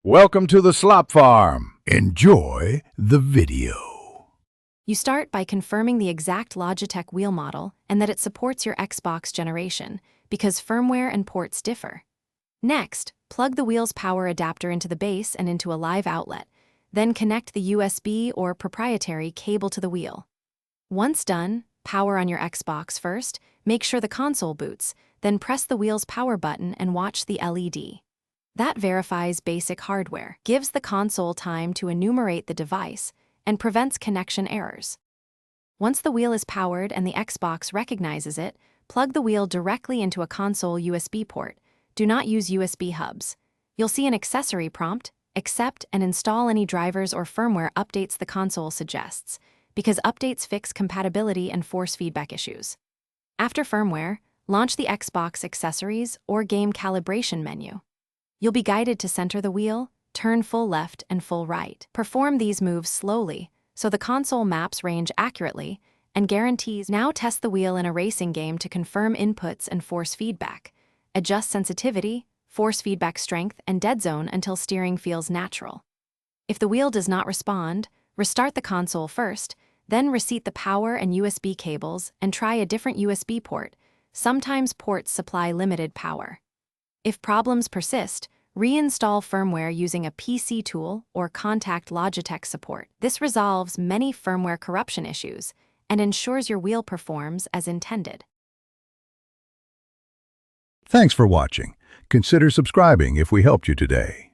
Welcome to the Slop Farm. Enjoy the video. You start by confirming the exact Logitech wheel model and that it supports your Xbox generation, because firmware and ports differ. Next, plug the wheel's power adapter into the base and into a live outlet, then connect the USB or proprietary cable to the wheel. Once done, power on your Xbox first, make sure the console boots, then press the wheel's power button and watch the LED. That verifies basic hardware, gives the console time to enumerate the device, and prevents connection errors. Once the wheel is powered and the Xbox recognizes it, plug the wheel directly into a console USB port. Do not use USB hubs. You'll see an accessory prompt, accept and install any drivers or firmware updates the console suggests, because updates fix compatibility and force feedback issues. After firmware, launch the Xbox accessories or game calibration menu. You'll be guided to center the wheel, turn full left and full right. Perform these moves slowly, so the console maps range accurately and guarantees. Now test the wheel in a racing game to confirm inputs and force feedback. Adjust sensitivity, force feedback strength, and dead zone until steering feels natural. If the wheel does not respond, restart the console first, then reseat the power and USB cables and try a different USB port. Sometimes ports supply limited power. If problems persist, reinstall firmware using a PC tool or contact Logitech support. This resolves many firmware corruption issues and ensures your wheel performs as intended. Thanks for watching. Consider subscribing if we helped you today.